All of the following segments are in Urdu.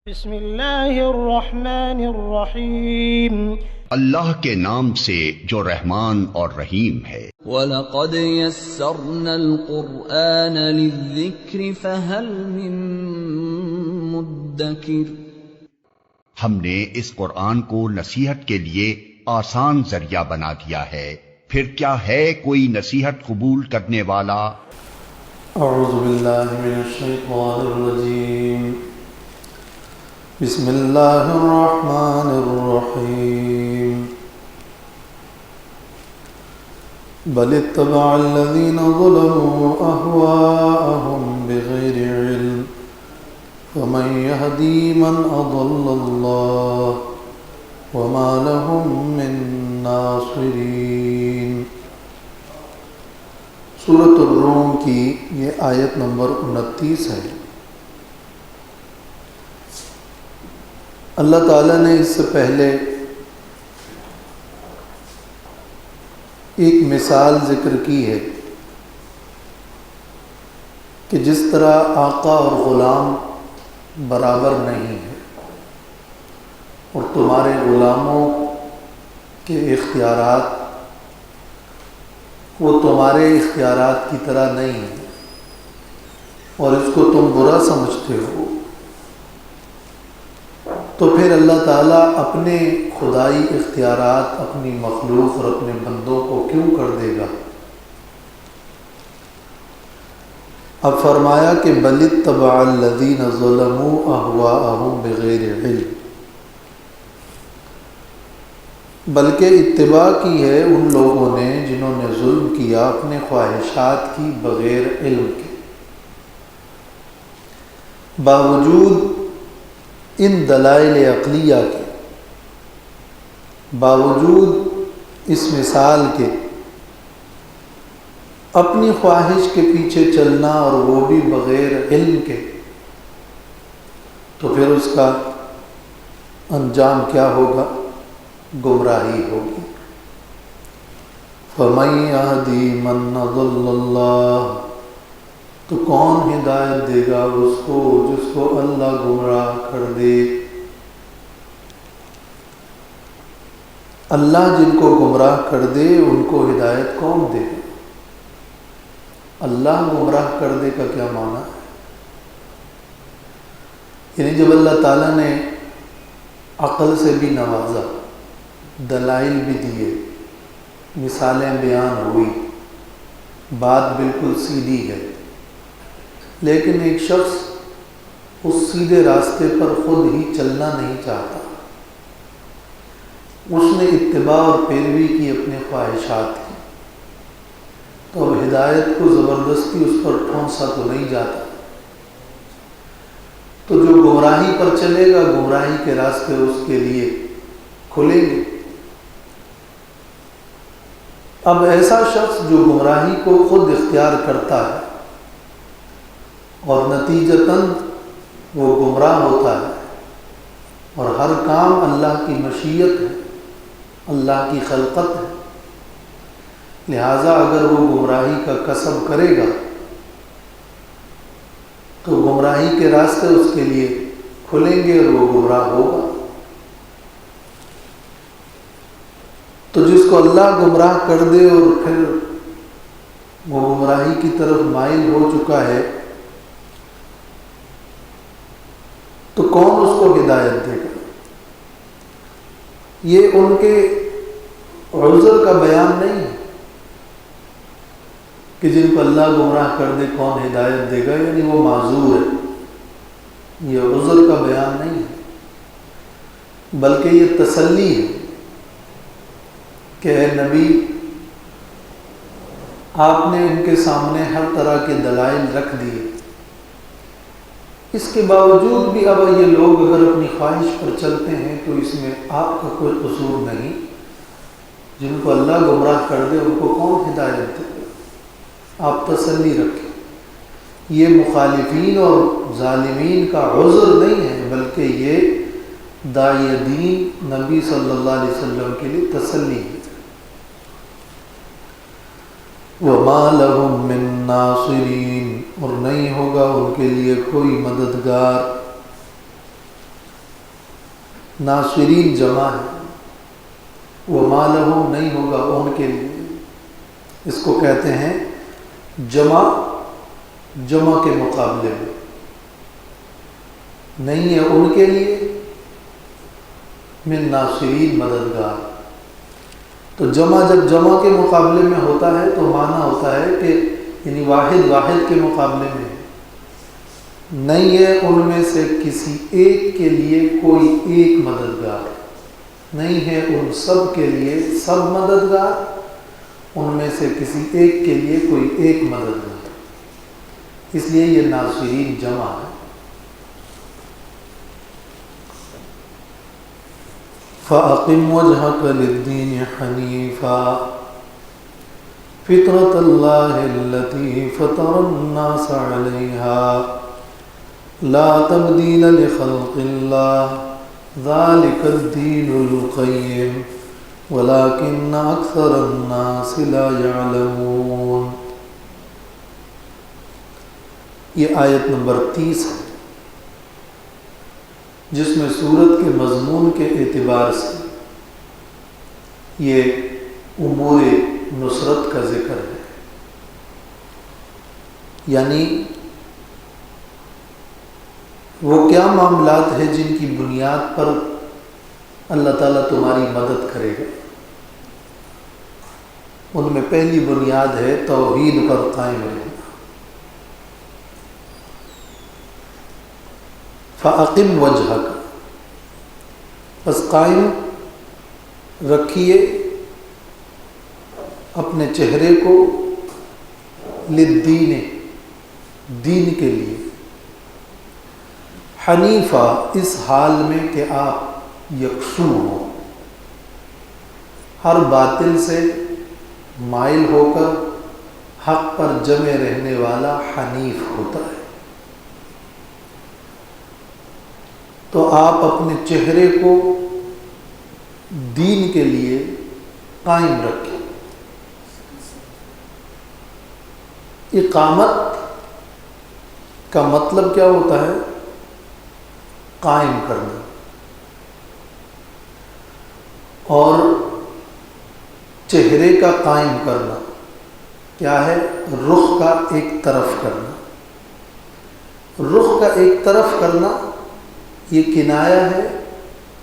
بسم اللہ الرحمن الرحیم، اللہ کے نام سے جو رحمان اور رحیم ہے۔ وَلَقَدْ يَسَّرْنَا الْقُرْآنَ لِلذِّكْرِ فَهَلْ مِن مُّدَّكِرٍ۔ ہم نے اس قرآن کو نصیحت کے لیے آسان ذریعہ بنا دیا ہے، پھر کیا ہے کوئی نصیحت قبول کرنے والا؟ اعوذ باللہ من الشیطان الرجیم، بسم اللہ الرحمن الرحیم۔ بل اتبع الذین ظلموا اہواءهم بغیر علم فمن یہدی من اضل اللہ وما لهم من ناصرین۔ سورۃ الروم کی یہ آیت نمبر 29 ہے۔ اللہ تعالیٰ نے اس سے پہلے ایک مثال ذکر کی ہے کہ جس طرح آقا اور غلام برابر نہیں ہے اور تمہارے غلاموں کے اختیارات وہ تمہارے اختیارات کی طرح نہیں ہیں اور اس کو تم برا سمجھتے ہو، تو پھر اللہ تعالیٰ اپنے خدائی اختیارات اپنی مخلوق اور اپنے بندوں کو کیوں کر دے گا؟ اب فرمایا کہ بل اتبع الذین ظلموا اہواءهم بغیر علم، بلکہ اتباع کی ہے ان لوگوں نے جنہوں نے ظلم کیا اپنے خواہشات کی بغیر علم کے، باوجود ان دلائل عقلیہ کے، باوجود اس مثال کے اپنی خواہش کے پیچھے چلنا اور وہ بھی بغیر علم کے، تو پھر اس کا انجام کیا ہوگا؟ گمراہی ہوگی۔ فَمَن يَهْدِي مَن أَضَلَّ اللَّهُ، تو کون ہدایت دے گا اس کو جس کو اللہ گمراہ کر دے؟ اللہ جن کو گمراہ کر دے ان کو ہدایت کون دے گا؟ اللہ گمراہ کر دے کا کیا معنی ہے؟ یعنی جب اللہ تعالیٰ نے عقل سے بھی نوازا، دلائل بھی دیے، مثالیں بیان ہوئی، بات بالکل سیدھی ہے، لیکن ایک شخص اس سیدھے راستے پر خود ہی چلنا نہیں چاہتا، اس نے اتباع اور پیروی کی اپنے خواہشات کی، تو اب ہدایت کو زبردستی اس پر ٹھونسا تو نہیں جاتا، تو جو گمراہی پر چلے گا گمراہی کے راستے اس کے لیے کھلیں گے۔ اب ایسا شخص جو گمراہی کو خود اختیار کرتا ہے اور نتیجتاً وہ گمراہ ہوتا ہے، اور ہر کام اللہ کی مشیت ہے، اللہ کی خلقت ہے، لہٰذا اگر وہ گمراہی کا کسب کرے گا تو گمراہی کے راستے اس کے لیے کھلیں گے اور وہ گمراہ ہوگا۔ تو جس کو اللہ گمراہ کر دے اور پھر وہ گمراہی کی طرف مائل ہو چکا ہے، تو کون اس کو ہدایت دے گا؟ یہ ان کے عذر کا بیان نہیں ہے کہ جن کو اللہ گمراہ کر دے کون ہدایت دے گا، یعنی وہ معذور ہے، یہ عذر کا بیان نہیں ہے، بلکہ یہ تسلی ہے کہ اے نبی آپ نے ان کے سامنے ہر طرح کے دلائل رکھ دیے، اس کے باوجود بھی اب یہ لوگ اگر اپنی خواہش پر چلتے ہیں تو اس میں آپ کا کوئی قصور نہیں، جن کو اللہ گمراہ کر دے ان کو کون ہدایت دے گا؟ آپ تسلی رکھیں، یہ مخالفین اور ظالمین کا عذر نہیں ہے، بلکہ یہ داعی دین نبی صلی اللہ علیہ وسلم کے لیے تسلی ہے۔ وَمَا لَهُم مِّن نَّاصِرِينَ، اور نہیں ہوگا ان کے لیے کوئی مددگار۔ ناصرین جمع ہے، وما لہم نہیں ہوگا ان کے لیے، اس کو کہتے ہیں جمع کے مقابلے میں، نہیں ہے ان کے لیے من ناصرین مددگار۔ تو جمع جب جمع کے مقابلے میں ہوتا ہے تو معنی ہوتا ہے کہ یعنی واحد کے مقابلے میں نہیں ہے ان میں سے کسی ایک کے لیے کوئی ایک مددگار، نہیں ہے ان سب کے لیے سب مددگار، ان میں سے کسی ایک کے لیے کوئی ایک مددگار، اس لیے یہ ناصرین جمع ہے۔ فَأَقِمْ وَجْهَكَ لِلدِّينِ حَنِيفًا فِطْرَةَ اللَّهِ الَّتِي فَطَرَ النَّاسَ عَلَيْهَا لَا تَبْدِيلَ لِخَلْقِ اللَّهِ ذَلِكَ الدِّينُ الْقَيِّمُ وَلَكِنَّ أَكْثَرَ النَّاسِ لَا يَعْلَمُونَ۔ یہ آیت نمبر 30 ہے، جس میں سورت کے مضمون کے اعتبار سے یہ امور نصرت کا ذکر ہے، یعنی وہ کیا معاملات ہیں جن کی بنیاد پر اللہ تعالیٰ تمہاری مدد کرے گا۔ ان میں پہلی بنیاد ہے توحید پر قائم رہنا۔ فَأَقِمْ وَجْهَكَ، بس قائم رکھیے اپنے چہرے کو، للدین، دین کے لیے، حنیفہ، اس حال میں کہ آپ یکسو ہوں، ہر باطل سے مائل ہو کر حق پر جمے رہنے والا حنیف ہوتا ہے۔ تو آپ اپنے چہرے کو دین کے لیے قائم رکھیں۔ اقامت کا مطلب کیا ہوتا ہے؟ قائم کرنا، اور چہرے کا قائم کرنا کیا ہے؟ رخ کا ایک طرف کرنا۔ رخ کا ایک طرف کرنا یہ کنایہ ہے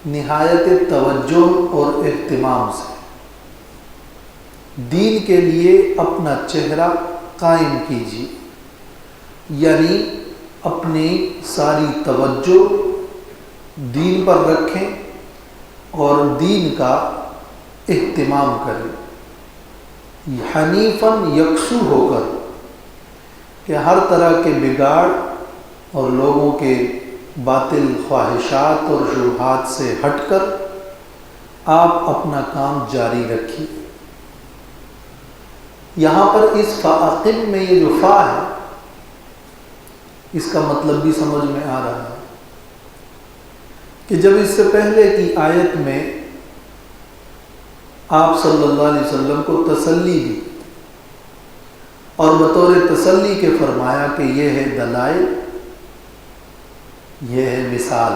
نہایت توجہ اور اہتمام سے۔ دین کے لیے اپنا چہرہ قائم کیجیے، یعنی اپنی ساری توجہ دین پر رکھیں اور دین کا اہتمام کریں، حنیفاً، یکسو ہو کر، کہ ہر طرح کے بگاڑ اور لوگوں کے باطل خواہشات اور شبہات سے ہٹ کر آپ اپنا کام جاری رکھیے۔ یہاں پر اس فاقم میں یہ جو فا ہے، اس کا مطلب بھی سمجھ میں آ رہا ہے کہ جب اس سے پہلے کی آیت میں آپ صلی اللہ علیہ وسلم کو تسلی دی اور بطور تسلی کے فرمایا کہ یہ ہے دلائل، یہ ہے مثال،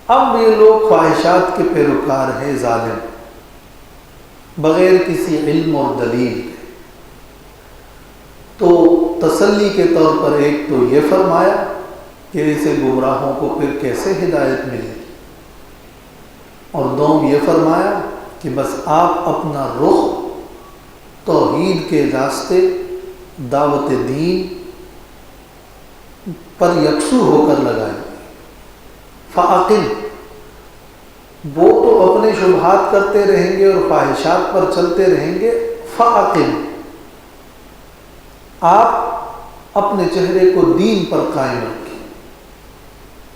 اب یہ لوگ خواہشات کے پیروکار ہیں، ظالم، بغیر کسی علم اور دلیل کے، تو تسلی کے طور پر ایک تو یہ فرمایا کہ ایسے گمراہوں کو پھر کیسے ہدایت ملے گی، اور دوم یہ فرمایا کہ بس آپ اپنا رخ توحید کے راستے، دعوت دین پر یکسو ہو کر لگائیں۔ فَأَقِمْ، وہ تو اپنے شبہات کرتے رہیں گے اور خواہشات پر چلتے رہیں گے، فَأَقِمْ، آپ اپنے چہرے کو دین پر قائم رکھیں۔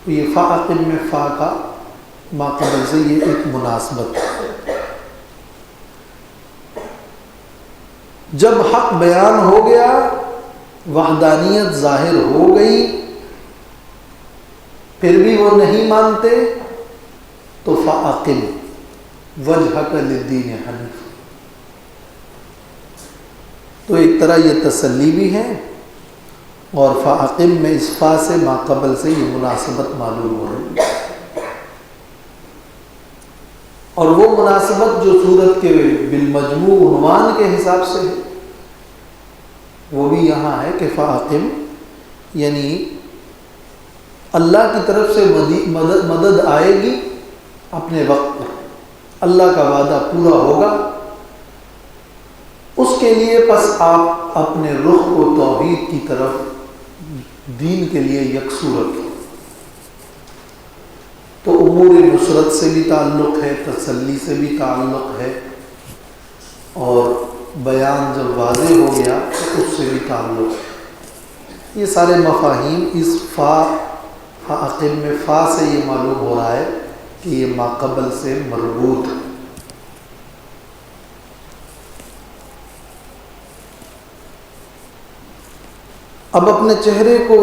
تو یہ فَأَقِمْ میں فا کا ما قبل سے یہ ایک مناسبت ہے۔ جب حق بیان ہو گیا، وحدانیت ظاہر ہو گئی، پھر بھی وہ نہیں مانتے، تو فَأَقِمْ وَجْهَكَ لِلدِّينِ حَنِيفًا۔ تو ایک طرح یہ تسلی بھی ہے، اور فَأَقِمْ میں اس فا سے ما قبل سے یہ مناسبت معلوم ہو رہی ہے۔ اور وہ مناسبت جو سورت کے بالمجموع عنوان کے حساب سے ہے وہ بھی یہاں ہے کہ فاقم، یعنی اللہ کی طرف سے مدد آئے گی اپنے وقت پر، اللہ کا وعدہ پورا ہوگا، اس کے لیے پس آپ اپنے رخ کو توحید کی طرف، دین کے لیے یکسو رکھیں۔ تو امور نصرت سے بھی تعلق ہے، تسلی سے بھی تعلق ہے، اور بیان جب واضح ہو گیا تو اس سے بھی تعلق ہے۔ یہ سارے مفاہیم اس فاقم میں فا سے یہ معلوم ہو رہا ہے کہ یہ ما قبل سے مربوط ہے۔ اب اپنے چہرے کو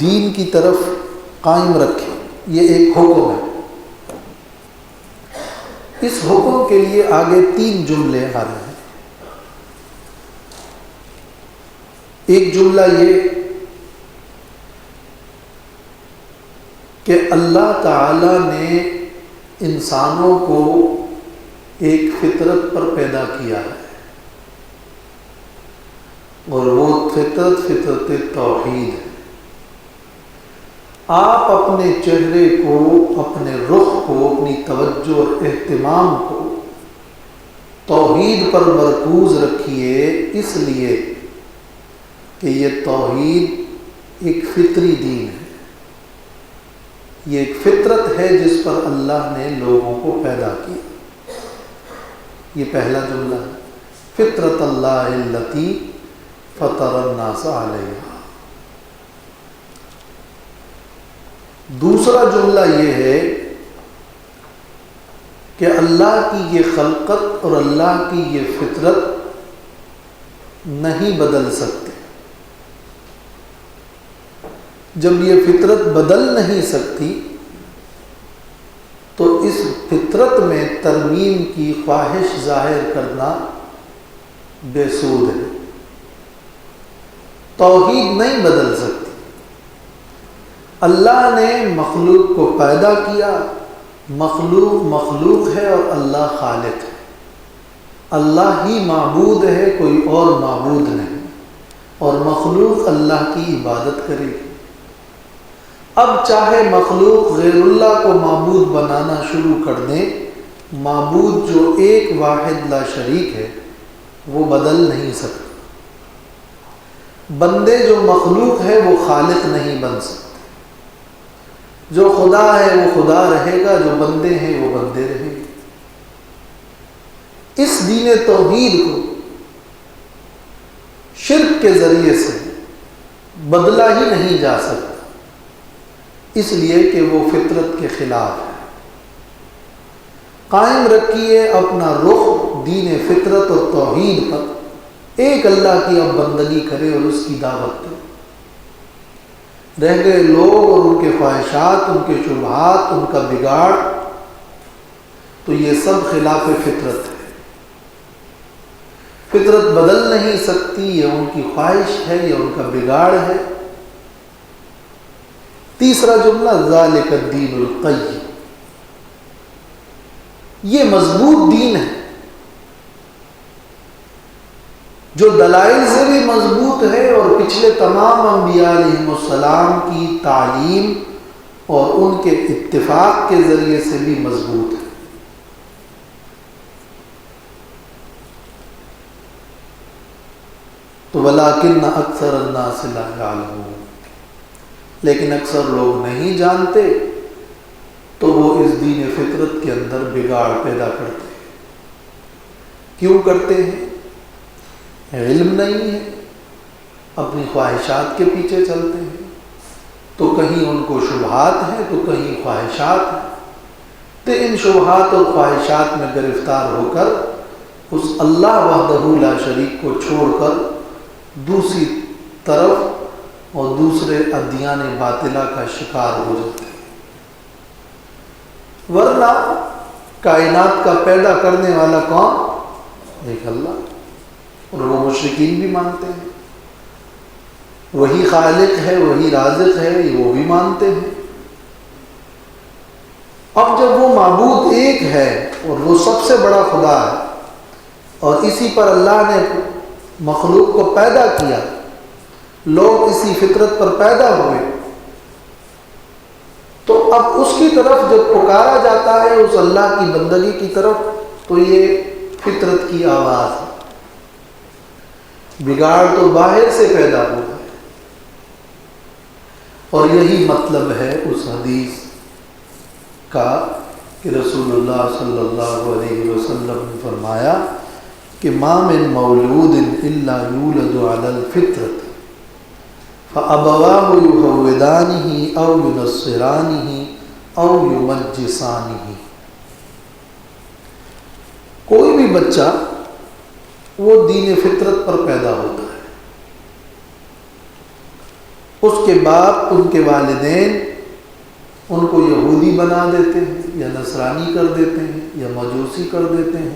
دین کی طرف قائم رکھیں، یہ ایک حکم ہے۔ اس حکم کے لیے آگے 3 جملے آ رہے ہیں۔ ایک جملہ یہ کہ اللہ تعالی نے انسانوں کو ایک فطرت پر پیدا کیا ہے، اور وہ فطرت توحید ہے۔ آپ اپنے چہرے کو، اپنے رخ کو، اپنی توجہ اور اہتمام کو توحید پر مرکوز رکھیے، اس لیے کہ یہ توحید ایک فطری دین ہے، یہ ایک فطرت ہے جس پر اللہ نے لوگوں کو پیدا کیا۔ یہ پہلا جملہ ہے، فطرت اللہ التی فطر الناس علیہا۔ دوسرا جملہ یہ ہے کہ اللہ کی یہ خلقت اور اللہ کی یہ فطرت نہیں بدل سکتے۔ جب یہ فطرت بدل نہیں سکتی تو اس فطرت میں ترمیم کی خواہش ظاہر کرنا بے سود ہے۔ توحید نہیں بدل سکتی۔ اللہ نے مخلوق کو پیدا کیا، مخلوق ہے اور اللہ خالق ہے۔ اللہ ہی معبود ہے، کوئی اور معبود نہیں، اور مخلوق اللہ کی عبادت کرے گی۔ اب چاہے مخلوق غیر اللہ کو معبود بنانا شروع کر دیں، معبود جو ایک واحد لا شریک ہے وہ بدل نہیں سکتا۔ بندے جو مخلوق ہے وہ خالق نہیں بن سکتے۔ جو خدا ہے وہ خدا رہے گا، جو بندے ہیں وہ بندے رہیں گے۔ اس دین توحید کو شرک کے ذریعے سے بدلا ہی نہیں جا سکتا، اس لیے کہ وہ فطرت کے خلاف ہے۔ قائم رکھیے اپنا رخ دین فطرت اور توحید پر، ایک اللہ کی اب بندگی کرے اور اس کی دعوت دے۔ رہ گئے لوگ اور ان کے خواہشات، ان کے شبہات، ان کا بگاڑ، تو یہ سب خلاف فطرت ہے۔ فطرت بدل نہیں سکتی، یہ ان کی خواہش ہے، یہ ان کا بگاڑ ہے۔ تیسرا جملہ ذالک الدین القیم، یہ مضبوط دین ہے جو دلائل سے بھی مضبوط ہے، اور پچھلے تمام انبیاء علیہم السلام کی تعلیم اور ان کے اتفاق کے ذریعے سے بھی مضبوط ہے۔ تو وَلَٰكِنَّ أَكْثَرَ النَّاسِ لَا يَعْلَمُونَ، لیکن اکثر لوگ نہیں جانتے، تو وہ اس دین فطرت کے اندر بگاڑ پیدا کرتے ہیں۔ کیوں کرتے ہیں؟ علم نہیں ہے، اپنی خواہشات کے پیچھے چلتے ہیں، تو کہیں ان کو شبہات ہیں تو کہیں خواہشات ہیں، تو ان شبہات اور خواہشات میں گرفتار ہو کر اس اللہ وحدہ لا شریک کو چھوڑ کر دوسری طرف اور دوسرے ادیان باطلہ کا شکار ہو جاتے ہیں۔ ورنہ کائنات کا پیدا کرنے والا کون؟ ایک اللہ، اور وہ مشرکین بھی مانتے ہیں۔ وہی خالق ہے، وہی رازق ہے، وہ بھی مانتے ہیں۔ اب جب وہ معبود ایک ہے اور وہ سب سے بڑا خدا ہے اور اسی پر اللہ نے مخلوق کو پیدا کیا، لوگ اسی فطرت پر پیدا ہوئے، تو اب اس کی طرف جب پکارا جاتا ہے اس اللہ کی بندگی کی طرف، تو یہ فطرت کی آواز ہے۔ بگاڑ تو باہر سے پیدا ہوا ہے، اور یہی مطلب ہے اس حدیث کا کہ رسول اللہ صلی اللہ علیہ وسلم نے فرمایا کہ ما من مولود الا یولد علی الفطرۃ فابواہ یہودانہ او ینصرانہ او یمجسانہ۔ کوئی بھی بچہ وہ دین فطرت پر پیدا ہوتا ہے، اس کے باپ، ان کے والدین ان کو یہودی بنا دیتے ہیں یا نصرانی کر دیتے ہیں یا مجوسی کر دیتے ہیں،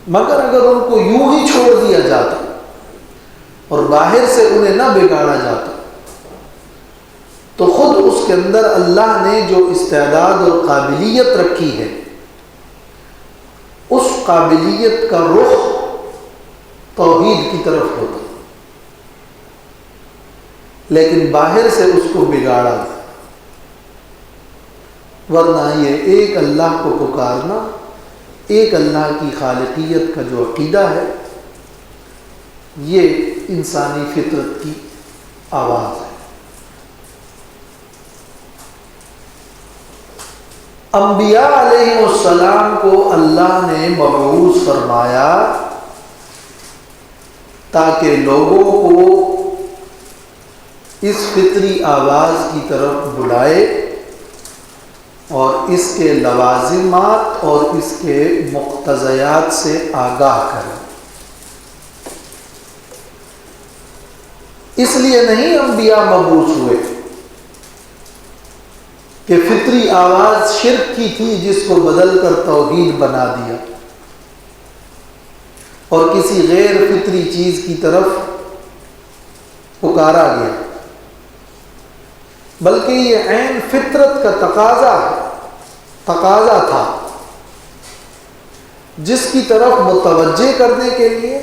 مگر اگر ان کو یوں ہی چھوڑ دیا جاتا اور باہر سے انہیں نہ بگاڑا جاتا تو خود اس کے اندر اللہ نے جو استعداد اور قابلیت رکھی ہے اس قابلیت کا رخ توحید کی طرف ہوتا، لیکن باہر سے اس کو بگاڑا گیا۔ ورنہ یہ ایک اللہ کو پکارنا، ایک اللہ کی خالقیت کا جو عقیدہ ہے، یہ انسانی فطرت کی آواز ہے۔ انبیاء علیہ السلام کو اللہ نے مبعوث فرمایا تاکہ لوگوں کو اس فطری آواز کی طرف بلائے اور اس کے لوازمات اور اس کے مقتضیات سے آگاہ کرے۔ اس لیے نہیں انبیاء مبعوث ہوئے کہ فطری آواز شرک کی تھی جس کو بدل کر توحید بنا دیا اور کسی غیر فطری چیز کی طرف پکارا گیا، بلکہ یہ عین فطرت کا تقاضا تھا جس کی طرف متوجہ کرنے کے لیے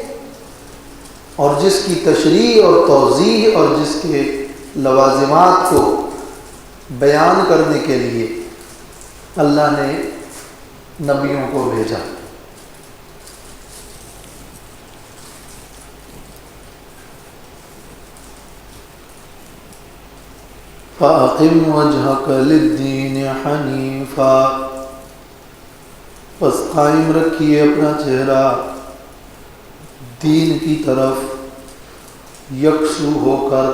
اور جس کی تشریح اور توضیح اور جس کے لوازمات کو بیان کرنے کے لیے اللہ نے نبیوں کو بھیجا۔ فَأَقِمْ وَجْهَكَ لِلدِّينِ حَنِيفًا، پس قائم رکھیے اپنا چہرہ دین کی طرف یکسو ہو کر،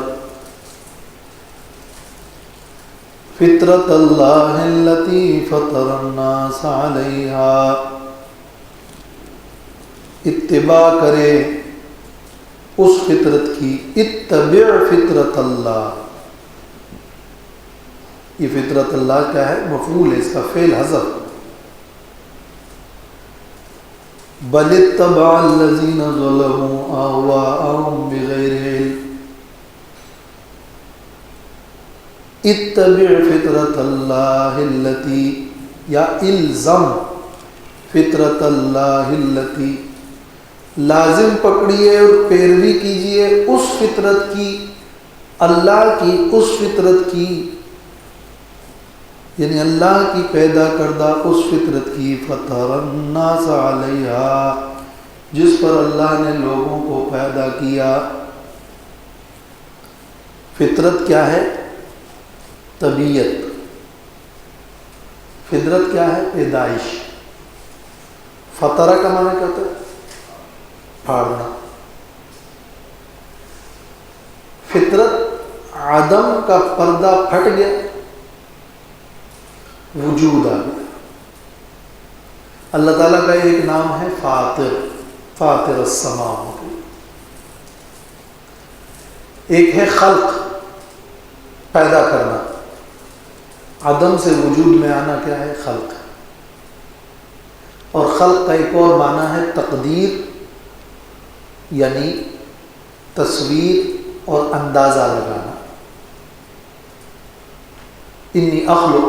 فطرت اللہ التی فطر الناس علیہا، اتباع کرے اس فطرت کی، اتبع فطرت اللہ۔ یہ فطرت اللہ کیا ہے؟ مفعول ہے، اس کا فعل حذف۔ بل اتبع الذین ظلموا اہواءهم بغیر علم، اتبع فطرت اللہ التی، یا الزم فطرت اللہ التی، لازم پکڑیے اور پیروی کیجئے اس فطرت کی، اللہ کی اس فطرت کی، یعنی اللہ کی پیدا کردہ اس فطرت کی، فطر الناس علیہا، جس پر اللہ نے لوگوں کو پیدا کیا۔ فطرت کیا ہے؟ طبیعت۔ فطرت کیا ہے؟ پیدائش۔ فطرہ کا معنی کہتا ہے پھاڑنا۔ فطرت عدم کا پردہ پھٹ گیا، وجود آ گیا۔ اللہ تعالیٰ کا ایک نام ہے فاطر، فاطر السماوات، ایک ہے خلق، پیدا کرنا، عدم سے وجود میں آنا کیا ہے؟ خلق۔ اور خلق کا ایک اور معنی ہے تقدیر، یعنی تصویر اور اندازہ لگانا۔ انی اخلق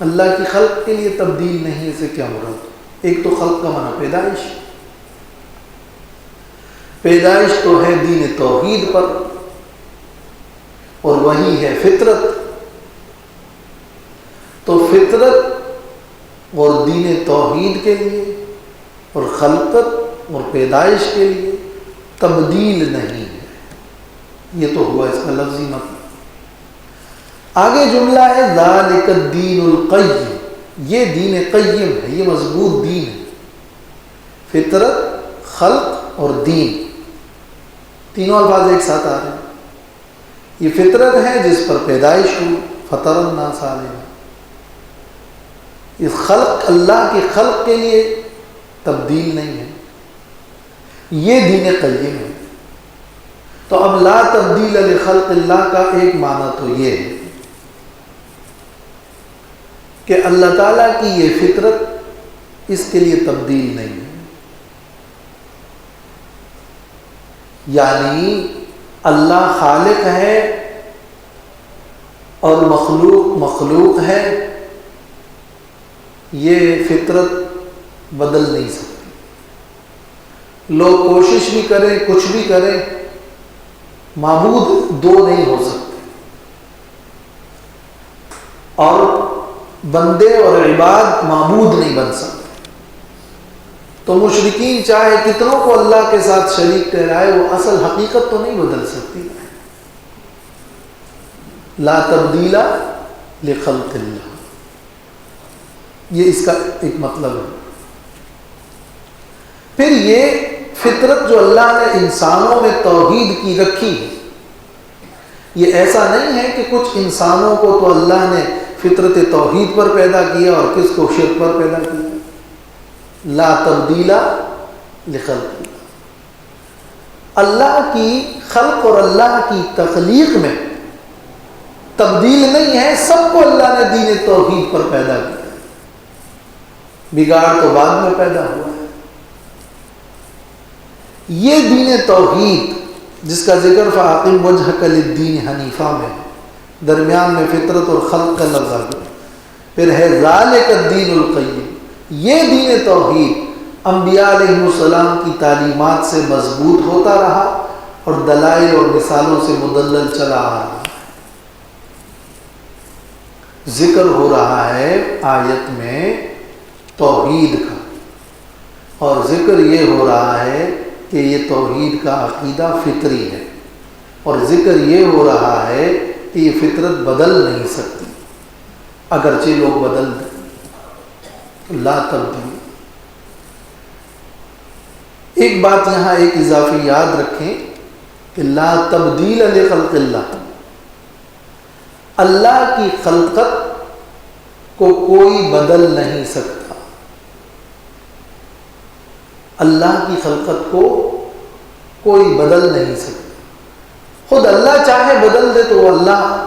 اللہ کی خلق کے لیے تبدیل نہیں ہے، سے کیا مراد؟ ایک تو خلق کا معنی پیدائش، پیدائش تو ہے دین توحید پر، اور وہی ہے فطرت. تو فطرت اور دین توحید کے لیے اور خلقت اور پیدائش کے لیے تبدیل نہیں ہے. یہ تو ہوا اس کا لفظی مطلب. آگے جملہ ہے ذالک الدین القیم، یہ دین قیم ہے، یہ مضبوط دین ہے. فطرت، خلق اور دین، تینوں الفاظ ایک ساتھ آ رہے ہیں. یہ فطرت ہے جس پر پیدائش ہوئی، فطر الناس علیہا. اس خلق، اللہ کی خلق کے لیے تبدیل نہیں ہے، یہ دین قیم ہے. تو اب لا تبدیل لخلق اللہ کا ایک معنی تو یہ ہے کہ اللہ تعالیٰ کی یہ فطرت اس کے لیے تبدیل نہیں ہے. یعنی اللہ خالق ہے اور مخلوق مخلوق ہے، یہ فطرت بدل نہیں سکتی. لوگ کوشش بھی کریں، کچھ بھی کریں، معبود دو نہیں ہو سکتے، اور بندے اور عباد معبود نہیں بن سکتے. تو مشرکین چاہے کتنوں کو اللہ کے ساتھ شریک ٹھہرائے، وہ اصل حقیقت تو نہیں بدل سکتی. لا تبدیل لخلق اللہ، یہ اس کا ایک مطلب ہے. پھر یہ فطرت جو اللہ نے انسانوں میں توحید کی رکھی ہے، یہ ایسا نہیں ہے کہ کچھ انسانوں کو تو اللہ نے فطرت توحید پر پیدا کیا اور کس کو شرک پر پیدا کیا. لا تبدیل لخلق اللہ، اللہ کی خلق اور اللہ کی تخلیق میں تبدیل نہیں ہے. سب کو اللہ نے دین توحید پر پیدا کیا، بگاڑ تو بعد میں پیدا ہوا ہے. یہ دین توحید جس کا ذکر فَأَقِمْ وَجْهَكَ لِلدِّينِ حنیفہ میں، درمیان میں فطرت اور خلق کا لفظ آ گیا. پھر ہے ذَلِكَ الدِّينُ الْقَيِّمُ، یہ دین توحید انبیاء علیہ السلام کی تعلیمات سے مضبوط ہوتا رہا اور دلائل اور مثالوں سے مدلل چلا آ رہا. ذکر ہو رہا ہے آیت میں توحید کا، اور ذکر یہ ہو رہا ہے کہ یہ توحید کا عقیدہ فطری ہے، اور ذکر یہ ہو رہا ہے کہ یہ فطرت بدل نہیں سکتی اگرچہ لوگ بدل دیں. لا تبدیل. ایک بات یہاں ایک اضافی یاد رکھیں کہ لا تبدیل لخلق اللہ، اللہ کی خلقت کو کوئی بدل نہیں سکتا. اللہ کی خلقت کو کوئی بدل نہیں سکتا. خود اللہ چاہے بدل دے تو وہ اللہ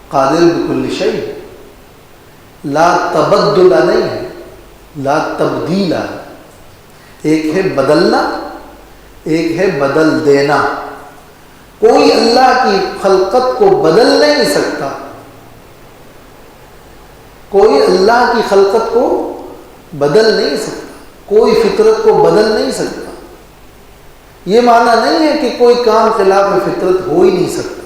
قادر بکل شیء. لا تبدل نہیں ہے، لا تبدیل. ایک ہے بدلنا، ایک ہے بدل دینا. کوئی اللہ کی خلقت کو بدل نہیں سکتا، کوئی اللہ کی خلقت کو بدل نہیں سکتا، کوئی فطرت کو بدل نہیں سکتا. یہ معنی نہیں ہے کہ کوئی کام خلاف میں فطرت ہو ہی نہیں سکتا.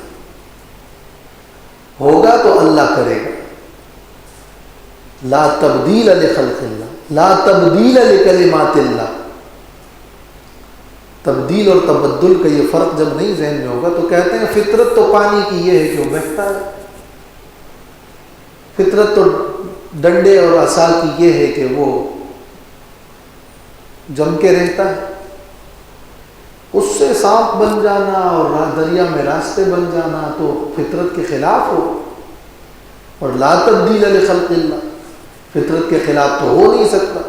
ہوگا تو اللہ کرے گا. لا تبدیل لخلق اللہ، لا تبدیل لکلمات اللہ. تبدیل اور تبدل کا یہ فرق جب نہیں ذہن میں ہوگا تو کہتے ہیں فطرت تو پانی کی یہ ہے کہ وہ بہتا ہے، فطرت تو ڈنڈے اور عصا کی یہ ہے کہ وہ جم کے رہتا ہے. اس سے سانپ بن جانا اور دریا میں راستے بن جانا تو فطرت کے خلاف ہو. اور لا تبدیل لخلق اللہ، فطرت کے خلاف تو ہو نہیں سکتا.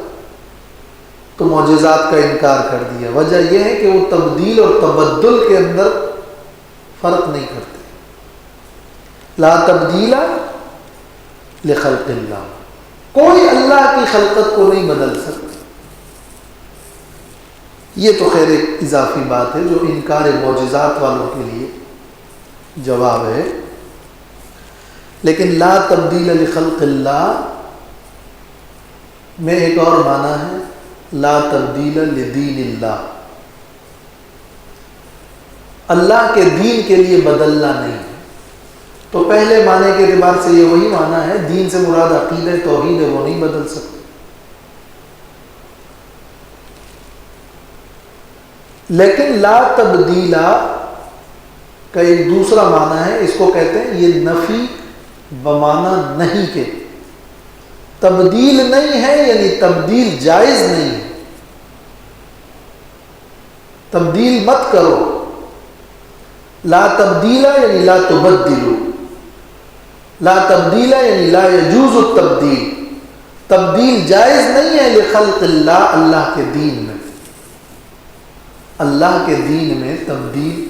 تو معجزات کا انکار کر دیا. وجہ یہ ہے کہ وہ تبدیل اور تبدل کے اندر فرق نہیں کرتے. لا تبدیل لخلق اللہ، کوئی اللہ کی خلقت کو نہیں بدل سکتا. یہ تو خیر ایک اضافی بات ہے جو انکار معجزات والوں کے لیے جواب ہے. لیکن لا تبدیل لخلق اللہ میں ایک اور معنی ہے لا تبدیل لدین اللہ، اللہ کے دین کے لیے بدلنا نہیں ہے۔ تو پہلے معنی کے اعتبار سے یہ وہی معنی ہے، دین سے مراد عقیدہ توحید ہے، وہ نہیں بدل سکتے۔ لیکن لا تبدیلا کا ایک دوسرا معنی ہے، اس کو کہتے ہیں یہ نفی بمعنی نہیں کے، تبدیل نہیں ہے یعنی تبدیل جائز نہیں ہے، تبدیل مت کرو۔ لا تبدیلا یعنی لا تبدلو، لا تبدیلا یعنی لا یجوز التبدیل، تبدیل جائز نہیں ہے لخلق اللہ، اللہ کے دین میں، اللہ کے دین میں تبدیل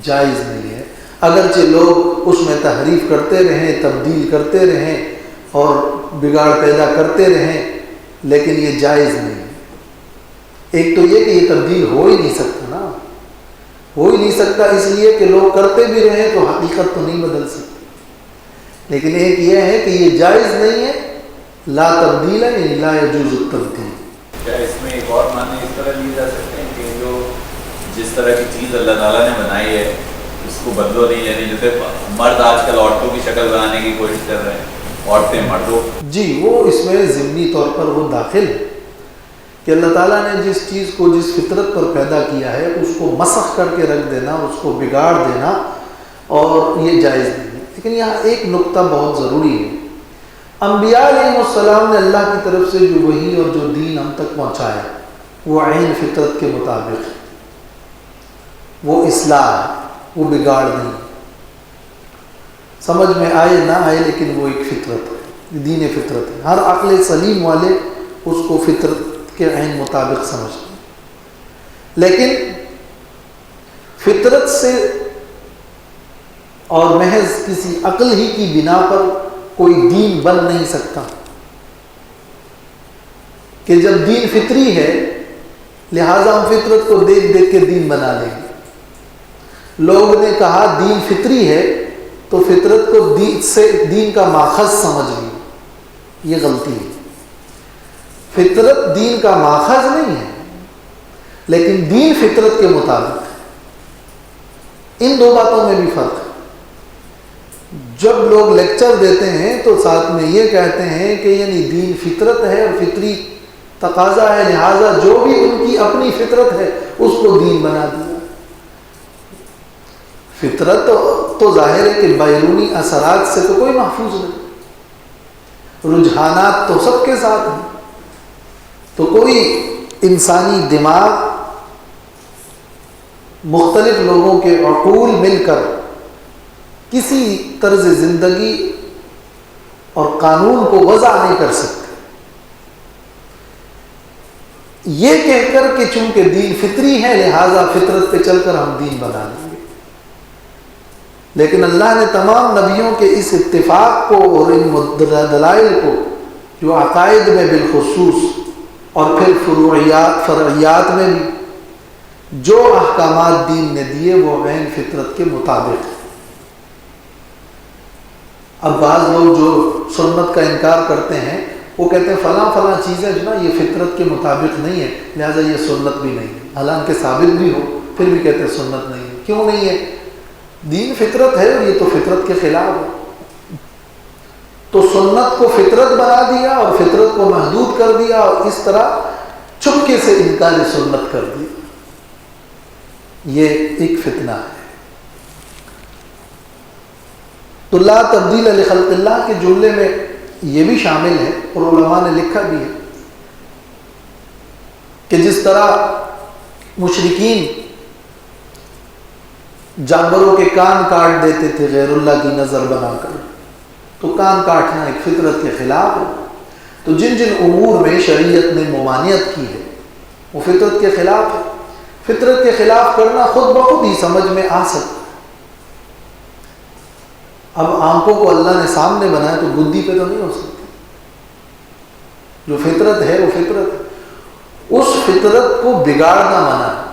جائز نہیں ہے۔ اگرچہ لوگ اس میں تحریف کرتے رہیں، تبدیل کرتے رہیں اور بگاڑ پیدا کرتے رہیں، لیکن یہ جائز نہیں ہے۔ ایک تو یہ کہ یہ تبدیل ہو ہی نہیں سکتا نا، ہو ہی نہیں سکتا، اس لیے کہ لوگ کرتے بھی رہیں تو حقیقت تو نہیں بدل سکتی۔ لیکن ایک یہ ہے کہ یہ جائز نہیں ہے، لا تبدیل ہے یعنی لا یجوز التبدیل۔ کیا اس میں ایک اور معنی اس طرح لیے جا سکتے ہیں کہ جو جس طرح کی چیز اللہ تعالیٰ نے بنائی ہے اس کو بدلو نہیں، یعنی جیسے مرد آج کل عورتوں کی شکل بنانے کی کوشش کر رہے ہیں، عورتیں مردوں، جی وہ اس میں ضمنی طور پر وہ داخل ہے کہ اللہ تعالیٰ نے جس چیز کو جس فطرت پر پیدا کیا ہے اس کو مسخ کر کے رکھ دینا، اس کو بگاڑ دینا، اور یہ جائز نہیں ہے۔ لیکن یہاں ایک نقطہ بہت ضروری ہے، انبیاء علیہ السلام نے اللہ کی طرف سے جو وحی اور جو دین ہم تک پہنچایا وہ عین فطرت کے مطابق ہے، وہ اصلاح، وہ بگاڑ نہیں، سمجھ میں آئے نہ آئے لیکن وہ ایک فطرت ہے، دین فطرت ہے۔ ہر عقل سلیم والے اس کو فطرت کے عین مطابق سمجھتے ہیں، لیکن فطرت سے اور محض کسی عقل ہی کی بنا پر کوئی دین بن نہیں سکتا، کہ جب دین فطری ہے لہٰذا ہم فطرت کو دیکھ دیکھ کے دین بنا لیں گے۔ لوگ نے کہا دین فطری ہے تو فطرت کو دین کا ماخذ سمجھ لی، یہ غلطی ہے۔ فطرت دین کا ماخذ نہیں ہے، لیکن دین فطرت کے مطابق ہے۔ ان دو باتوں میں بھی فرق ہے۔ جب لوگ لیکچر دیتے ہیں تو ساتھ میں یہ کہتے ہیں کہ یعنی دین فطرت ہے اور فطری تقاضا ہے، لہٰذا جو بھی ان کی اپنی فطرت ہے اس کو دین بنا دیا۔ فطرت تو ظاہر ہے کہ بیرونی اثرات سے تو کوئی محفوظ نہیں، رجحانات تو سب کے ساتھ ہیں، تو کوئی انسانی دماغ مختلف لوگوں کے عقول مل کر کسی طرز زندگی اور قانون کو وضع نہیں کر سکتے۔ یہ کہہ کر کہ چونکہ دین فطری ہے لہذا فطرت پہ چل کر ہم دین بنا لیں گے، لیکن اللہ نے تمام نبیوں کے اس اتفاق کو اور ان دلائل کو جو عقائد میں بالخصوص اور پھر فرعیات میں بھی جو احکامات دین نے دیے وہ عین فطرت کے مطابق ہے۔ اب بعض لوگ جو سنت کا انکار کرتے ہیں وہ کہتے ہیں فلاں فلاں چیزیں جو نا یہ فطرت کے مطابق نہیں ہے لہٰذا یہ سنت بھی نہیں ہے، حالانکہ ثابت بھی ہو پھر بھی کہتے ہیں سنت نہیں ہے۔ کیوں نہیں ہے؟ دین فطرت ہے اور یہ تو فطرت کے خلاف ہے، تو سنت کو فطرت بنا دیا اور فطرت کو محدود کر دیا اور اس طرح چپکے سے انکار سنت کر دیا، یہ ایک فتنہ ہے۔ تو لا تبدیل لخلق اللہ کے جملے میں یہ بھی شامل ہے اور علماء نے لکھا بھی ہے کہ جس طرح مشرکین جانوروں کے کان کاٹ دیتے تھے غیر اللہ کی نظر بنا کر، تو کان کاٹنا ایک فطرت کے خلاف ہے، تو جن جن امور میں شریعت نے ممانعت کی ہے وہ فطرت کے خلاف ہے۔ فطرت کے خلاف کرنا خود بخود ہی سمجھ میں آ سکتا ہے۔ اب آنکھوں کو اللہ نے سامنے بنایا تو گدی پہ تو نہیں ہو سکتی، جو فطرت ہے وہ فطرت ہے، اس فطرت کو بگاڑنا منع ہے۔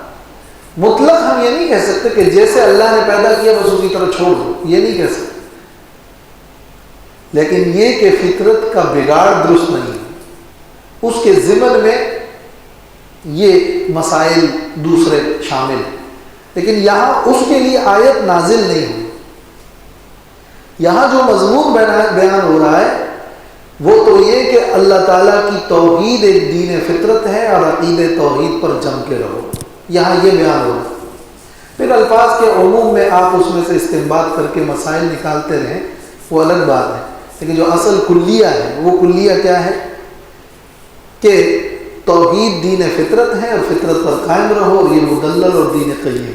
مطلق ہم یہ نہیں کہہ سکتے کہ جیسے اللہ نے پیدا کیا بس اسی طرح چھوڑ دو، یہ نہیں کہہ سکتے، لیکن یہ کہ فطرت کا بگاڑ درست نہیں ہے، اس کے ضمن میں یہ مسائل دوسرے شامل ہیں، لیکن یہاں اس کے لیے آیت نازل نہیں ہوئی۔ یہاں جو مضمون بیان ہو رہا ہے وہ تو یہ کہ اللہ تعالیٰ کی توحید ایک دین فطرت ہے اور عقیدے توحید پر جم کے رہو، یہاں یہ بیان ہو رہا ہے۔ پھر الفاظ کے عموم میں آپ اس میں سے استنباط کر کے مسائل نکالتے رہیں، وہ الگ بات ہے، لیکن جو اصل کلیہ ہے وہ کلیہ کیا ہے کہ توحید دین فطرت ہے اور فطرت پر قائم رہو، اور یہ مدلل اور دین قیم ہے۔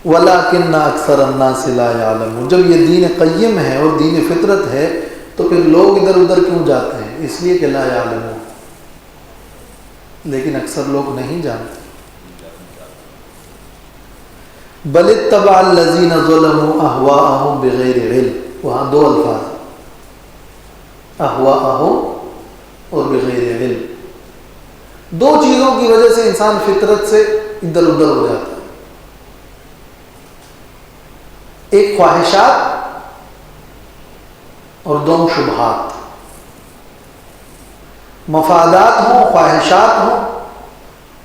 وَلَٰكِنَّ أَكْثَرَ النَّاسِ لَا يَعْلَمُونَ، جب یہ دین قیم ہے اور دین فطرت ہے تو پھر لوگ ادھر ادھر کیوں جاتے ہیں؟ اس لیے کہ لا يعلمون، لیکن اکثر لوگ نہیں جانتے۔ بل اتبع الذین ظلموا اہواءہم بغیر علم، وہاں دو الفاظ، اہواءہم اور بغیر علم، دو چیزوں کی وجہ سے انسان فطرت سے ادھر ادھر ہو جاتا ہے، ایک خواہشات اور دو شبہات، مفادات ہوں، خواہشات ہوں،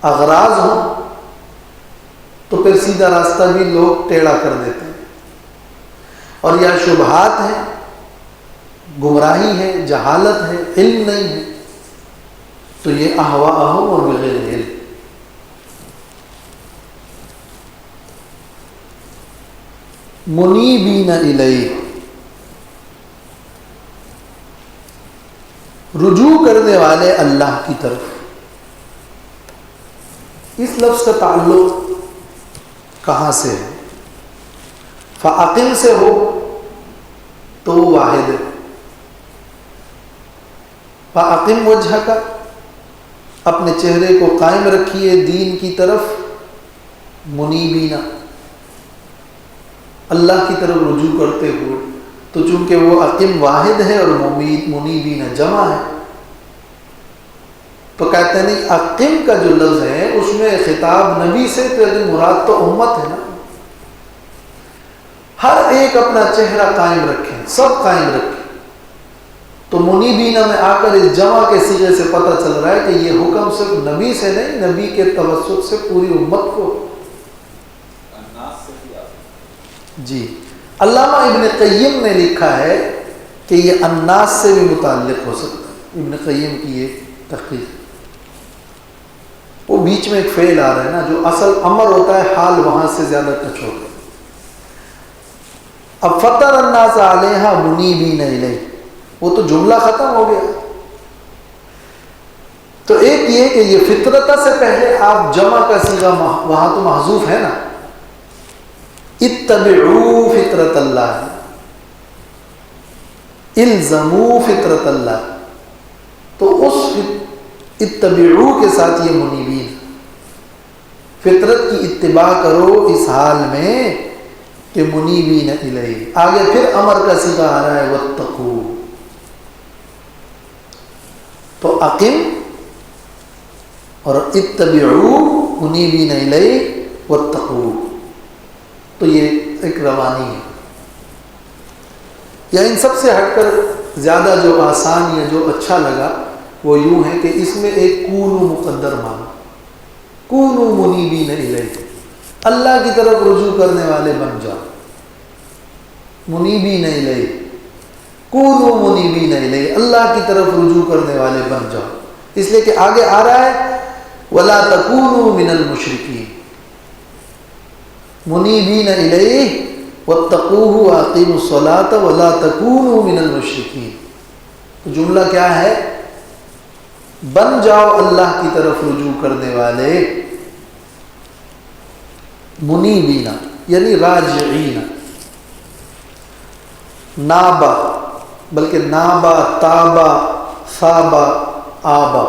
اغراض ہوں تو پھر سیدھا راستہ بھی لوگ ٹیڑھا کر دیتے ہیں، اور یا شبہات ہیں، گمراہی ہے، جہالت ہے، علم نہیں ہے، تو یہ اہواءہم اور بغیر علم۔ منیبین الیہ، رجوع کرنے والے اللہ کی طرف۔ اس لفظ کا تعلق کہاں سے ہے؟ فَأَقِمْ سے ہو تو وہ واحد ہے، فَأَقِمْ وَجْهَكَ، اپنے چہرے کو قائم رکھیے دین کی طرف، منیبین، اللہ کی طرف رجوع کرتے ہوئے، تو چونکہ وہ اقم واحد ہے اور منیبین جمع ہے تو کہتے ہیں نہیں، اقم کا جو لفظ ہے اس میں خطاب نبی سے، تو مراد تو امت ہے نا، ہر ایک اپنا چہرہ قائم رکھیں، سب قائم رکھیں۔ تو منیبین میں آ کر اس جمع کے صیغے سے پتہ چل رہا ہے کہ یہ حکم صرف نبی سے نہیں، نبی کے توسط سے پوری امت کو۔ جی، علامہ ابن قیم نے لکھا ہے کہ یہ الناس سے بھی متعلق ہو سکتا ہے، ابن قیم کی یہ تحقیق، وہ بیچ میں ایک فعل آ رہا ہے نا، جو اصل امر ہوتا ہے حال وہاں سے زیادہ ٹچ ہوتا ہے۔ اب فطر الناس علیہا منیبین الیہ، وہ تو جملہ ختم ہو گیا۔ تو ایک یہ کہ یہ فطرت سے پہلے آپ جمع کا صیغہ وہاں تو محذوف ہے نا، اتبعوا فطرت اللہ، الزموا فطرت اللہ، تو اس اتبعوا کے ساتھ یہ منیبین، فطرت کی اتباع کرو اس حال میں کہ منیبین الیہ۔ آگے پھر امر کا صیغہ آ رہا ہے واتقوا، تو اقم اور اتبعوا منیبین الیہ واتقوا، تو یہ ایک روانی ہے۔ یا ان سب سے ہٹ کر زیادہ جو آسان یا جو اچھا لگا وہ یوں ہے کہ اس میں ایک کونو مقدر مانو، کونو منیبین الیہ، اللہ کی طرف رجوع کرنے والے بن جاؤ، منیبین الیہ، کونو منیبین الیہ، اللہ کی طرف رجوع کرنے والے بن جاؤ، اس لیے کہ آگے آ رہا ہے وَلَا تَكُونُوا مِنَ الْمُشْرِكِينَ، منیبین الیہ واتقوہ واقیموا الصلاۃ ولا تکونوا من المشرکین۔ تو جملہ کیا ہے؟ بن جاؤ اللہ کی طرف رجوع کرنے والے، منیبین یعنی راجعین، نابا بلکہ نابا، تابا، ثابا، آبا،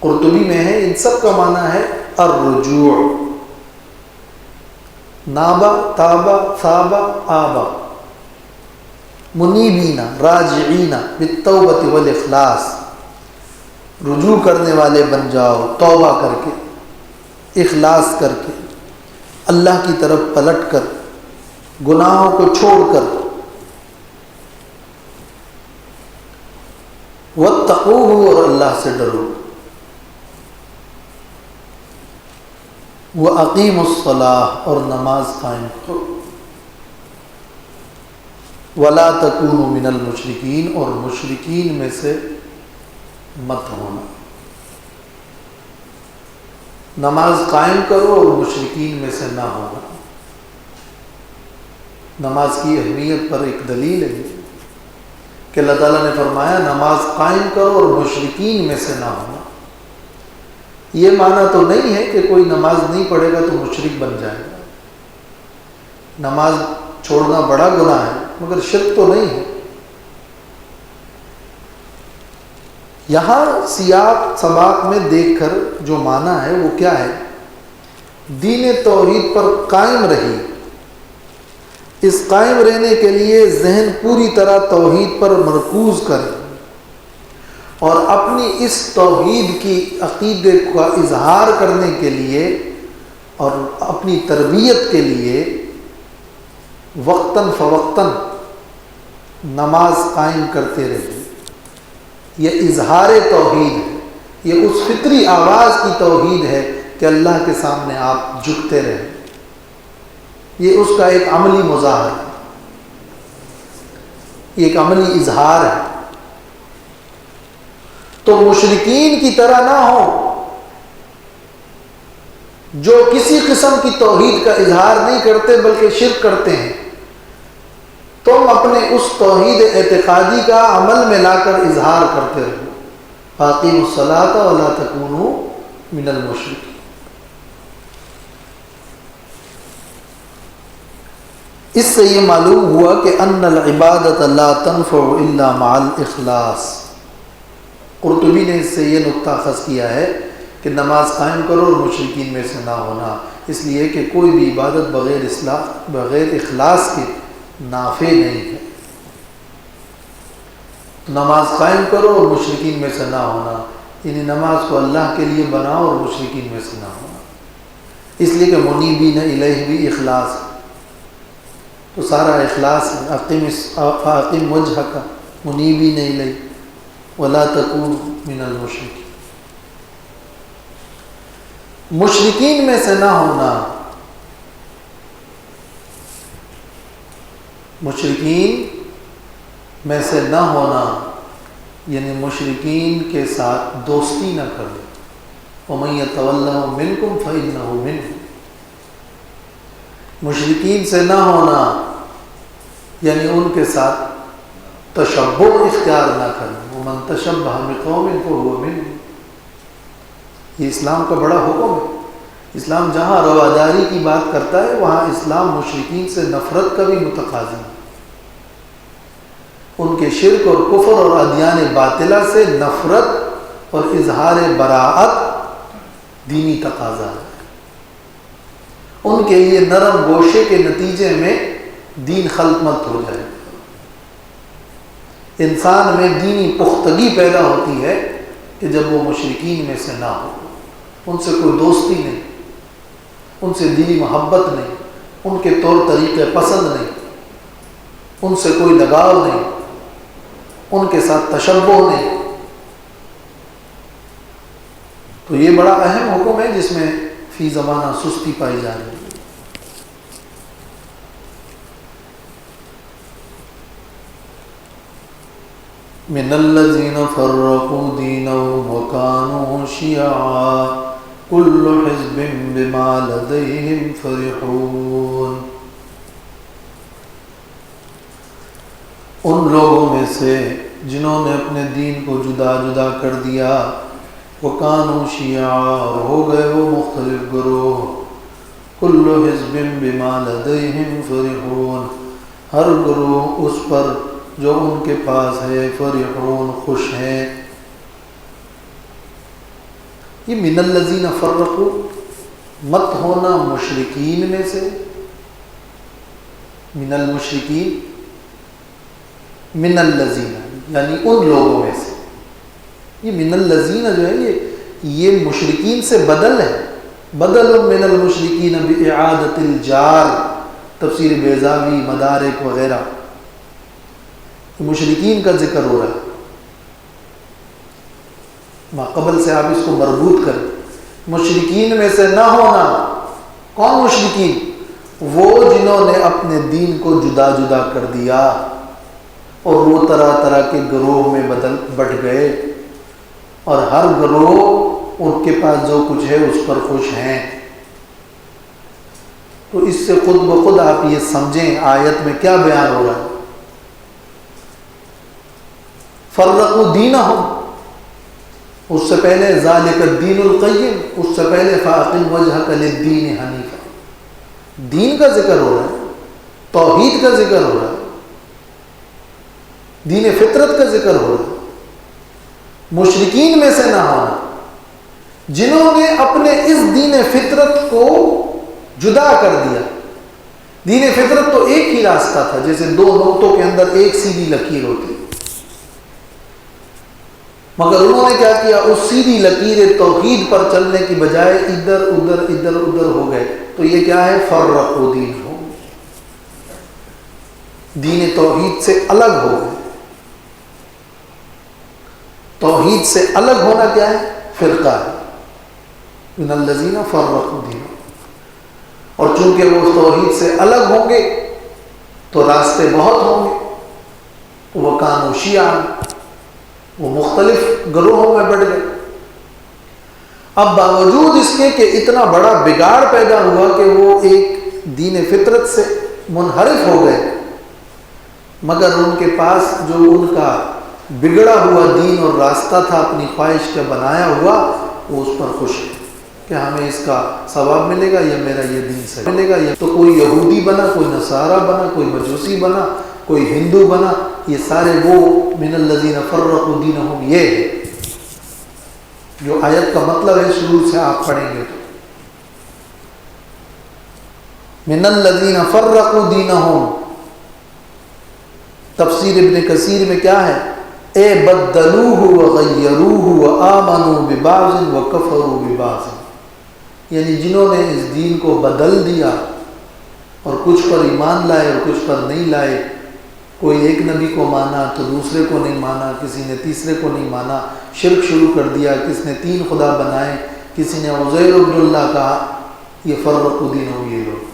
قرطبی میں ہے، ان سب کا معنی ہے الرجوع، نابا، تابا، ثابا، آبا، منیبین راجعین بالتوبۃ والاخلاص، رجوع کرنے والے بن جاؤ توبہ کر کے، اخلاص کر کے، اللہ کی طرف پلٹ کر، گناہوں کو چھوڑ کر، واتقوہ اور اللہ سے ڈرو، وَأَقِيمُوا الصَّلَاةَ اور نماز قائم کرو، وَلَا تَكُونُوا مِنَ الْمُشْرِكِينَ اور مشرکین میں سے مت ہونا۔ نماز قائم کرو اور مشرکین میں سے نہ ہونا۔ نماز کی اہمیت پر ایک دلیل ہے کہ اللہ تعالیٰ نے فرمایا نماز قائم کرو اور مشرکین میں سے نہ ہونا۔ یہ معنی تو نہیں ہے کہ کوئی نماز نہیں پڑھے گا تو مشرک بن جائے گا۔ نماز چھوڑنا بڑا گناہ ہے مگر شرک تو نہیں ہے۔ یہاں سیاق سباق میں دیکھ کر جو معنی ہے وہ کیا ہے؟ دین توحید پر قائم رہی، اس قائم رہنے کے لیے ذہن پوری طرح توحید پر مرکوز کرے اور اپنی اس توحید کی عقیدے کا اظہار کرنے کے لیے اور اپنی تربیت کے لیے وقتاً فوقتاً نماز قائم کرتے رہے۔ یہ اظہار توحید ہے، یہ اس فطری آواز کی توحید ہے کہ اللہ کے سامنے آپ جھکتے رہیں۔ یہ اس کا ایک عملی مظاہر ہے، یہ ایک عملی اظہار ہے۔ تو مشرکین کی طرح نہ ہو جو کسی قسم کی توحید کا اظہار نہیں کرتے بلکہ شرک کرتے ہیں۔ تم اپنے اس توحید اعتقادی کا عمل میں لا کر اظہار کرتے رہو۔ فَأَقِيمُوا الصَّلَاةَ وَلَا تَكُونُوا مِنَ الْمُشْرِكِينَ۔ اس سے یہ معلوم ہوا کہ ان العبادۃ لا تنفع الا مع الاخلاص۔ قرطبی نے اس سے یہ نقطہ اخذ کیا ہے کہ نماز قائم کرو اور مشرکین میں سے نہ ہونا، اس لیے کہ کوئی بھی عبادت بغیر اخلاص کے نافع نہیں ہے۔ نماز قائم کرو اور مشرکین میں سے نہ ہونا، یعنی نماز کو اللہ کے لیے بناؤ اور مشرکین میں سے نہ ہونا، اس لیے کہ منیبین الیہ بھی اخلاص ہے، تو سارا اخلاص ہے۔ فاقم وجہک منیبین الیہ ولا تکون من المشرکین۔ مشرکین میں سے نہ ہونا، مشرکین میں سے نہ ہونا یعنی مشرکین کے ساتھ دوستی نہ کرنا۔ وَمَن يَتَوَلَّهُم مِّنكُمْ فَإِنَّهُ مِنْهُمْ۔ مشرکین سے نہ ہونا یعنی ان کے ساتھ تشبہ اختیار نہ کرنا۔ وَمَن تَشَبَّهَ بِقَوْمٍ فَهُوَ مِنْهُمْ۔ یہ اسلام کا بڑا حکم ہے۔ اسلام جہاں رواداری کی بات کرتا ہے وہاں اسلام مشرکین سے نفرت کا بھی متقاضی ہے۔ ان کے شرک اور کفر اور ادیان باطلہ سے نفرت اور اظہار براءت دینی تقاضا ہے۔ ان کے لیے نرم گوشے کے نتیجے میں دین خلط مت ہو جائے۔ انسان میں دینی پختگی پیدا ہوتی ہے کہ جب وہ مشرکین میں سے نہ ہو، ان سے کوئی دوستی نہیں، ان سے دینی محبت نہیں، ان کے طور طریقے پسند نہیں، ان سے کوئی لگاؤ نہیں، ان کے ساتھ تشبہ نہیں۔ تو یہ بڑا اہم حکم ہے جس میں فی زمانہ سستی پائی جا رہی ہے۔ من الذین فرقوا دینهم وکانوا شیعا کل حزب بما لدیہم فرحون۔ ان لوگوں میں سے جنہوں نے اپنے دین کو جدا جدا کر دیا، وَكَانُوا شِيَعًا اور ہو گئے وہ مختلف گروہ، كُلُّ حِزْبٍ بِمَا لَدَيْهِمْ فَرِحُونَ ہر گروہ اس پر جو ان کے پاس ہے، فرحون خوش ہیں۔ یہ من الذین فرقوا مت ہونا مشرکین میں سے، من المشرکین من الذین یعنی ان لوگوں میں سے۔ یہ من الذین جو ہے یہ مشرکین سے بدل ہے، بدل من المشرکین بإعادۃ الجار، تفسیر بیضاوی، مدارک وغیرہ، مشرکین کا ذکر ہو رہا ہے۔ ما قبل سے آپ اس کو مربوط کریں. مشرکین میں سے نہ ہونا. کون مشرکین؟ وہ جنہوں نے اپنے دین کو جدا جدا کر دیا اور وہ طرح طرح کے گروہ میں بٹ گئے، اور ہر گروہ ان کے پاس جو کچھ ہے اس پر خوش ہیں. تو اس سے خود بخود آپ یہ سمجھیں آیت میں کیا بیان ہو رہا ہے. فرقوا دینہم، اس سے پہلے ذالک الدین القیم، اس سے پہلے فاقم وجہک للدین حنیفا. دین کا ذکر ہو رہا ہے، توحید کا ذکر ہو رہا ہے، دین فطرت کا ذکر ہو رہا ہے. مشرکین میں سے نہ ہونا جنہوں نے اپنے اس دین فطرت کو جدا کر دیا. دین فطرت تو ایک ہی راستہ تھا، جیسے دو نقطوں کے اندر ایک سیدھی لکیر ہوتی، مگر انہوں نے کیا کیا، اس سیدھی لکیر توحید پر چلنے کی بجائے ادھر ادھر ہو گئے. تو یہ کیا ہے؟ فرقوا دینہم، دین توحید سے الگ ہو گئے. توحید سے الگ ہونا کیا ہے؟ فرقہ ہے. من الذین فرقوا دینہم. اور چونکہ وہ توحید سے الگ ہوں گے تو راستے بہت ہوں گے. وہ کانوا شیعا، وہ مختلف گروہوں میں بٹ گئے. اب باوجود اس کے کہ اتنا بڑا بگاڑ پیدا ہوا کہ وہ ایک دین فطرت سے منحرف ہو گئے، مگر ان کے پاس جو ان کا بگڑا ہوا دین اور راستہ تھا اپنی خواہش کا بنایا ہوا، وہ اس پر خوش ہے کہ ہمیں اس کا ثواب ملے گا یا میرا یہ دین صحیح ملے گا. یا تو کوئی یہودی بنا، کوئی نصارہ بنا، کوئی مجوسی بنا، کوئی ہندو بنا، یہ سارے وہ من الذین فرقوا دینہم یہ ہے جو آیت کا مطلب ہے. شروع سے آپ پڑھیں گے تو من الذین فرقوا دینہم، تفسیر ابن کثیر میں کیا ہے؟ اے بدلوہ وغیروہ وآمنوا ببعض وکفروا ببعض، یعنی جنہوں نے اس دین کو بدل دیا اور کچھ پر ایمان لائے اور کچھ پر نہیں لائے. کوئی ایک نبی کو مانا تو دوسرے کو نہیں مانا، کسی نے تیسرے کو نہیں مانا، شرک شروع کر دیا، کس نے 3 خدا بنائے، کسی نے عزیر ابن اللہ کہا. یہ فرقوا دینہم یہ لوگ.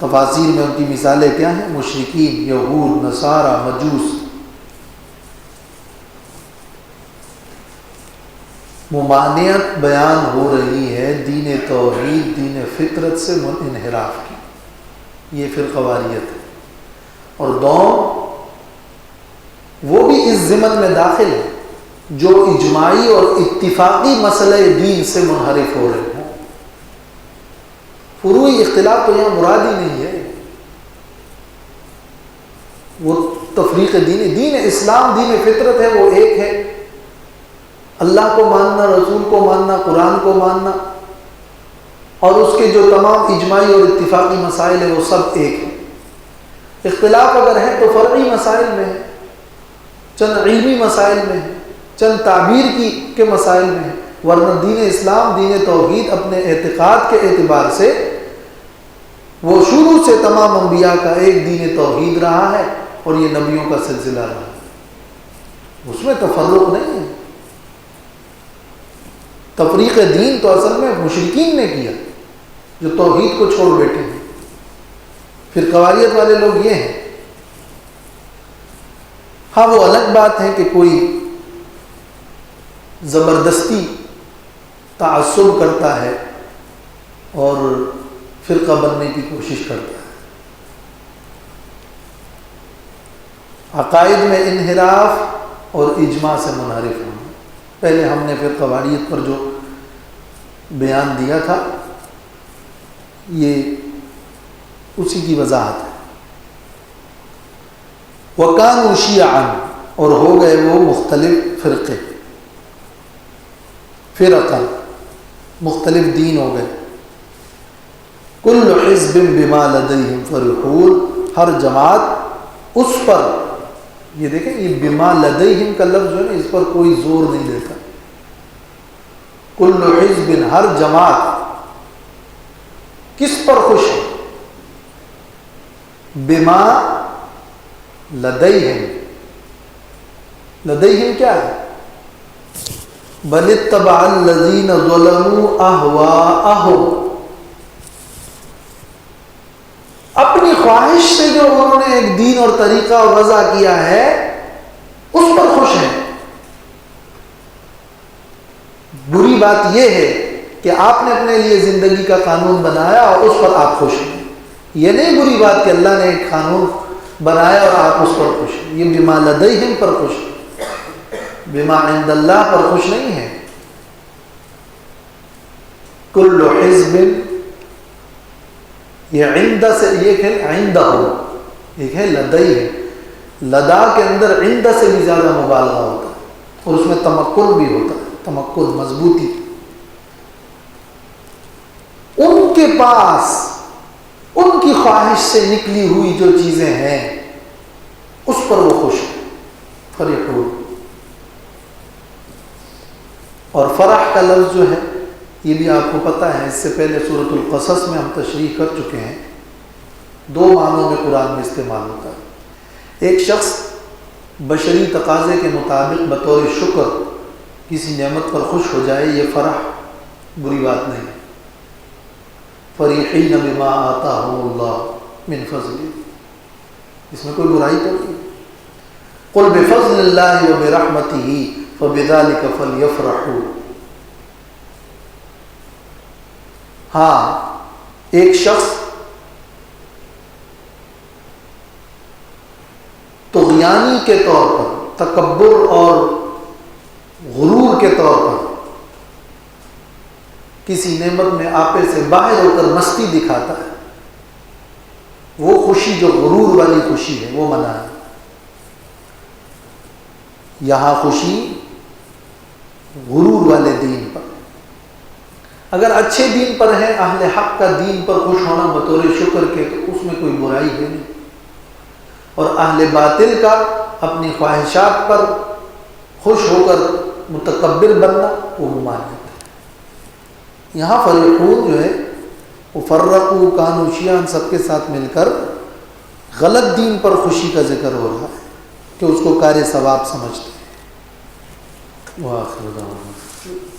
تفاسیر میں ان کی مثالیں کیا ہیں؟ مشرکین، یہود، نصارہ، مجوس. ممانعت بیان ہو رہی ہے دین توحید، دین فطرت سے انحراف کی. یہ فرقواریت ہے. اور وہ بھی اس ضمن میں داخل ہے جو اجماعی اور اتفاقی مسئلہ دین سے منحرف ہو رہے ہیں. فروعی اختلاف تو یہاں مراد ہی نہیں ہے. وہ تفریق دین اسلام، دین فطرت ہے، وہ ایک ہے. اللہ کو ماننا، رسول کو ماننا، قرآن کو ماننا، اور اس کے جو تمام اجماعی اور اتفاقی مسائل ہیں وہ سب ایک ہیں. اختلاف اگر ہے تو فرعی مسائل میں ہے، چند علمی مسائل میں ہے، چند تعبیر کے مسائل میں ہے. ورنہ دین اسلام، دین توحید اپنے اعتقاد کے اعتبار سے وہ شروع سے تمام انبیاء کا ایک دین توحید رہا ہے اور یہ نبیوں کا سلسلہ رہا ہے. اس میں تفرق نہیں ہے. تفریق دین تو اصل میں مشرکین نے کیا جو توحید کو چھوڑ بیٹھے ہیں. پھر قواریت والے لوگ یہ ہیں. ہاں وہ الگ بات ہے کہ کوئی زبردستی تعصب کرتا ہے اور فرقہ بننے کی کوشش کرتا ہے. عقائد میں انحراف اور اجماع سے منحرف ہونا. پہلے ہم نے فرقہ واریت پر جو بیان دیا تھا یہ اسی کی وضاحت ہے. وَكَانُوا شِيَعًا، اور ہو گئے وہ مختلف فرقے، فرقہ، مختلف دین ہو گئے. كُلُّ حِزْبٍ بِمَا لَدَيْهِمْ فَرِحُونَ، ہر جماعت اس پر، یہ دیکھیں یہ بِمَا لَدَيْهِمْ کا لفظ جو ہے نا اس پر کوئی زور نہیں دیتا. كُلُّ حِزْبٍ، ہر جماعت کس پر خوش ہے؟ بِمَا لَدَيْهِمْ. لدیہم کیا ہے؟ بل اتبع الذین ظلموا اہواءہم، اپنی خواہش سے جو انہوں نے ایک دین اور طریقہ اور وضع کیا ہے اس پر خوش ہیں۔ بری بات یہ ہے کہ آپ نے اپنے لیے زندگی کا قانون بنایا اور اس پر آپ خوش ہیں۔ یہ نہیں بری بات کہ اللہ نے ایک قانون بنایا اور آپ اس پر خوش ہیں، یہ بما لدیہم پر خوش ہیں، بما عند اللہ پر خوش نہیں ہے۔ کل حزب، یہ عند سے ایک ہے عندہ، ایک ہے لدی ہے، لدا کے اندر عند سے بھی زیادہ مبالغہ ہوتا ہے اور اس میں تمکن بھی ہوتا ہے، تمکن، مضبوطی۔ ان کے پاس ان کی خواہش سے نکلی ہوئی جو چیزیں ہیں اس پر وہ خوش ہیں، فرحون۔ اور فرح کا لفظ جو ہے یہ بھی آپ کو پتہ ہے، اس سے پہلے سورۃ القصص میں ہم تشریح کر چکے ہیں، دو معنوں میں قرآن میں استعمال ہوتا ہے۔ ایک شخص بشری تقاضے کے مطابق بطور شکر کسی نعمت پر خوش ہو جائے، یہ فرح بری بات نہیں ہے۔ فریحین بما آتاہم اللہ من فضلہ، اس میں کوئی برائی تو نہیں۔ قل بفضل اللہ وبرحمتہ فبذلک فلیفرحوا۔ ہاں، ایک شخص طغیانی کے طور پر، تکبر اور غرور کے طور پر کسی نعمت میں آپے سے باہر ہو کر مستی دکھاتا ہے، وہ خوشی جو غرور والی خوشی ہے وہ منع ہے۔ یہاں خوشی غرور والے دین پر، اگر اچھے دین پر ہے، اہل حق کا دین پر خوش ہونا بطور شکر کے، تو اس میں کوئی برائی ہے نہیں۔ اور اہل باطل کا اپنی خواہشات پر خوش ہو کر متکبر بننا وہ ممانعت ہے۔ یہاں فریقون جو ہے وہ فرقو کانو شیعان سب کے ساتھ مل کر غلط دین پر خوشی کا ذکر ہو رہا ہے کہ اس کو کار ثواب سمجھتے ہیں۔ وآخر دعوانا